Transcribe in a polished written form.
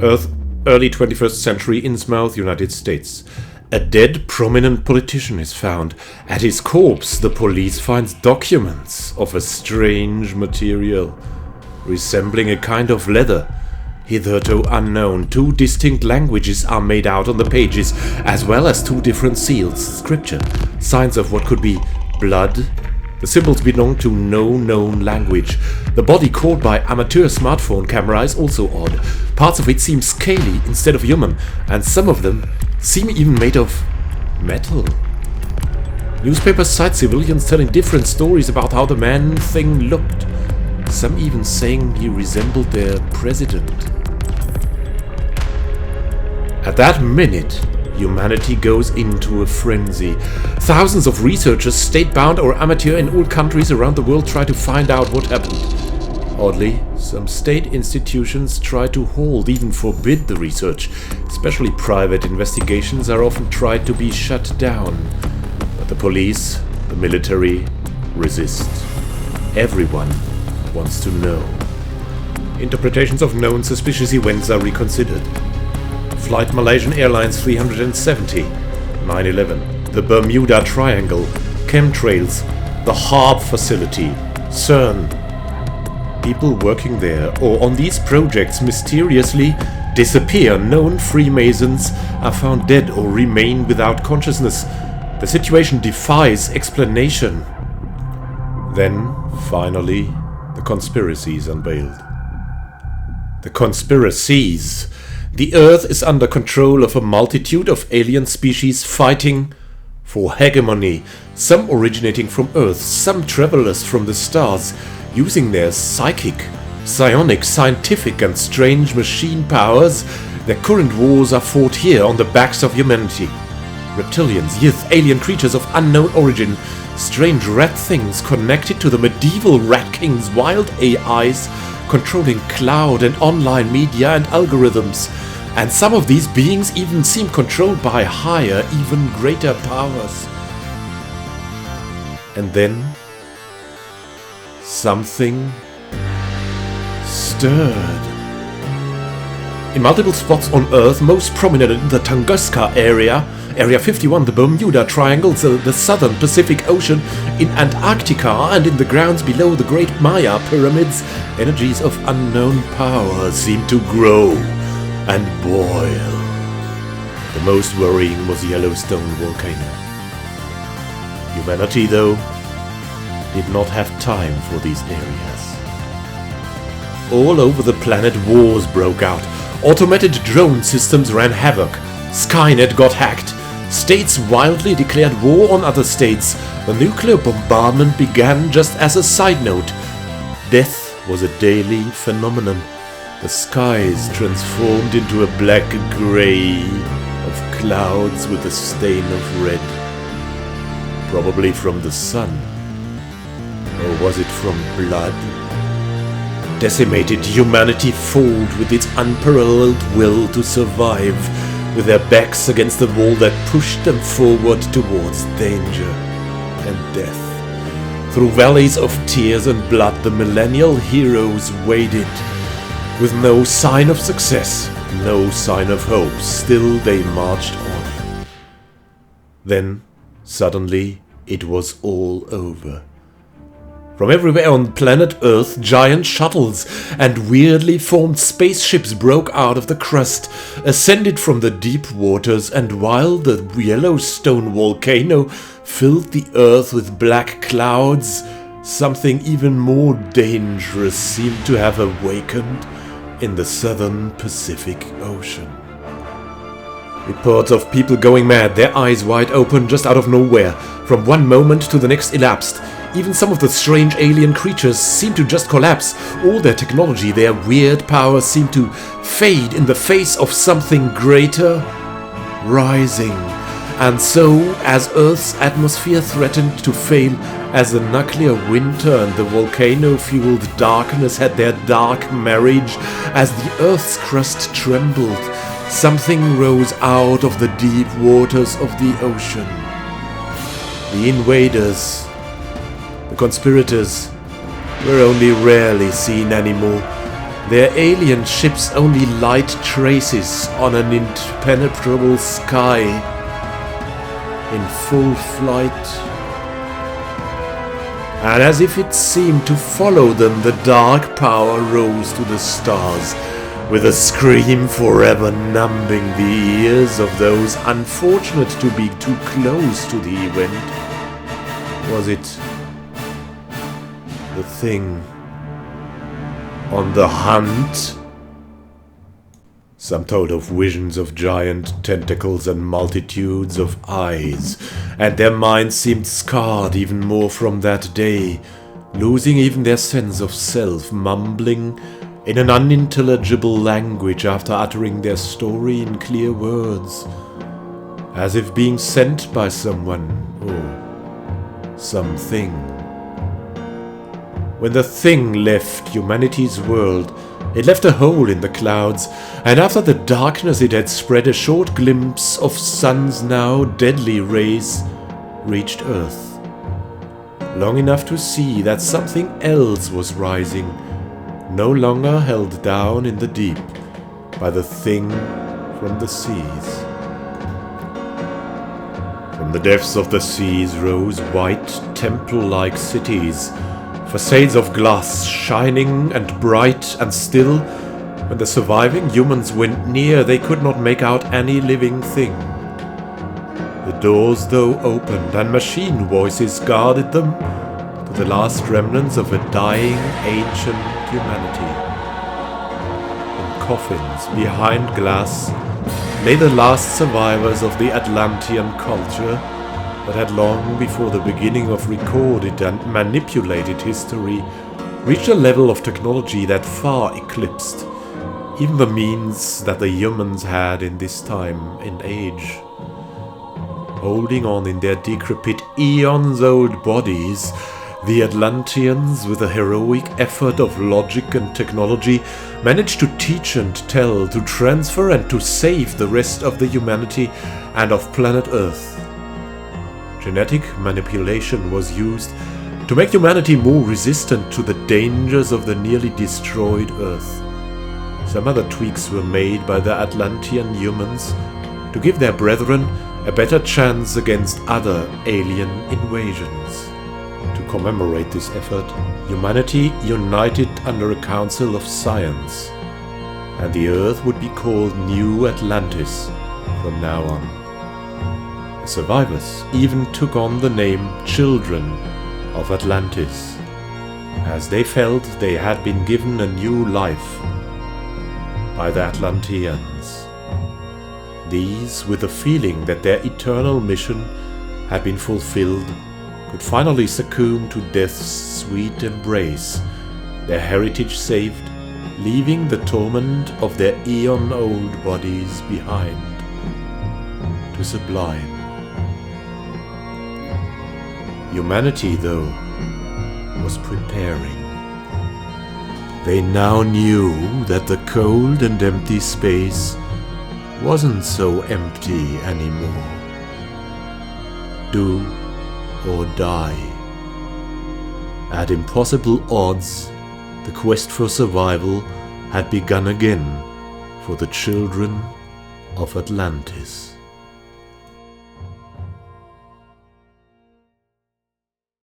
Earth, early 21st century, Innsmouth, United States. A dead prominent politician is found. At his corpse, the police finds documents of a strange material, resembling a kind of leather. Hitherto unknown, 2 distinct languages are made out on the pages, as well as 2 different seals, scripture, signs of what could be blood. The symbols belong to no known language. The body caught by amateur smartphone camera is also odd. Parts of it seem scaly instead of human, and some of them seem even made of metal. Newspapers cite civilians telling different stories about how the man-thing looked. Some even saying he resembled their president. At that minute, humanity goes into a frenzy. Thousands of researchers, state-bound or amateur in all countries around the world, try to find out what happened. Oddly, some state institutions try to hold, even forbid the research. Especially private investigations are often tried to be shut down. But the police, the military, resist. Everyone wants to know. Interpretations of known suspicious events are reconsidered. Flight Malaysian Airlines 370, 9/11, the Bermuda Triangle, chemtrails, the HARP facility, CERN. People working there or on these projects mysteriously disappear. Known Freemasons are found dead or remain without consciousness. The situation defies explanation. Then, finally, the conspiracy is unveiled. The conspiracies. The Earth is under control of a multitude of alien species fighting for hegemony, some originating from Earth, some travelers from the stars, using their psychic, psionic, scientific and strange machine powers. Their current wars are fought here on the backs of humanity. Reptilians, youth, alien creatures of unknown origin, strange rat things connected to the medieval Rat King's wild AIs, controlling cloud and online media and algorithms. And some of these beings even seem controlled by higher, even greater powers. And then something stirred. In multiple spots on Earth, most prominent in the Tunguska area, Area 51, the Bermuda Triangle, the southern Pacific Ocean, in Antarctica, and in the grounds below the Great Maya Pyramids, energies of unknown power seem to grow and boil. The most worrying was Yellowstone volcano. Humanity, though, did not have time for these areas. All over the planet, wars broke out. Automated drone systems ran havoc. Skynet got hacked. States wildly declared war on other states. The nuclear bombardment began just as a side note. Death was a daily phenomenon. The skies transformed into a black grey of clouds with a stain of red. Probably from the sun. Or was it from blood? Decimated humanity fought with its unparalleled will to survive, with their backs against the wall that pushed them forward towards danger and death. Through valleys of tears and blood, the millennial heroes waded. With no sign of success, no sign of hope, still they marched on. Then, suddenly, it was all over. From everywhere on planet Earth, giant shuttles and weirdly formed spaceships broke out of the crust, ascended from the deep waters, and while the Yellowstone volcano filled the Earth with black clouds, something even more dangerous seemed to have awakened in the southern Pacific Ocean. Reports of people going mad, their eyes wide open just out of nowhere. From one moment to the next elapsed. Even some of the strange alien creatures seemed to just collapse. All their technology, their weird powers seemed to fade in the face of something greater rising. And so, as Earth's atmosphere threatened to fail, as the nuclear winter and the volcano-fueled darkness had their dark marriage, as the Earth's crust trembled, something rose out of the deep waters of the ocean. The invaders, the conspirators, were only rarely seen anymore. their alien ships only light traces on an impenetrable sky, in full flight. And as if it seemed to follow them, the dark power rose to the stars, with a scream forever numbing the ears of those unfortunate to be too close to the event. Was it the thing on the hunt? Some told of visions of giant tentacles and multitudes of eyes, and their minds seemed scarred even more from that day, losing even their sense of self, mumbling in an unintelligible language after uttering their story in clear words, as if being sent by someone or something. When the thing left humanity's world, it left a hole in the clouds, and after the darkness it had spread, a short glimpse of sun's now deadly rays reached Earth, long enough to see that something else was rising, no longer held down in the deep by the thing from the seas. From the depths of the seas rose white temple-like cities, facades of glass shining and bright, and still, when the surviving humans went near, they could not make out any living thing. The doors, though, opened, and machine voices guarded them to the last remnants of a dying ancient humanity. In coffins behind glass lay the last survivors of the Atlantean culture that had long before the beginning of recorded and manipulated history reached a level of technology that far eclipsed even the means that the humans had in this time and age. Holding on in their decrepit eons-old bodies, the Atlanteans, with a heroic effort of logic and technology, managed to teach and tell, to transfer and to save the rest of the humanity and of planet Earth. Genetic manipulation was used to make humanity more resistant to the dangers of the nearly destroyed Earth. Some other tweaks were made by the Atlantean humans to give their brethren a better chance against other alien invasions. To commemorate this effort, humanity united under a council of science, and the Earth would be called New Atlantis from now on. The survivors even took on the name Children of Atlantis, as they felt they had been given a new life by the Atlanteans. These, with the feeling that their eternal mission had been fulfilled, could finally succumb to death's sweet embrace, their heritage saved, leaving the torment of their eon-old bodies behind to sublime. Humanity, though, was preparing. They now knew that the cold and empty space wasn't so empty anymore. Do or die. At impossible odds, the quest for survival had begun again for the children of Atlantis.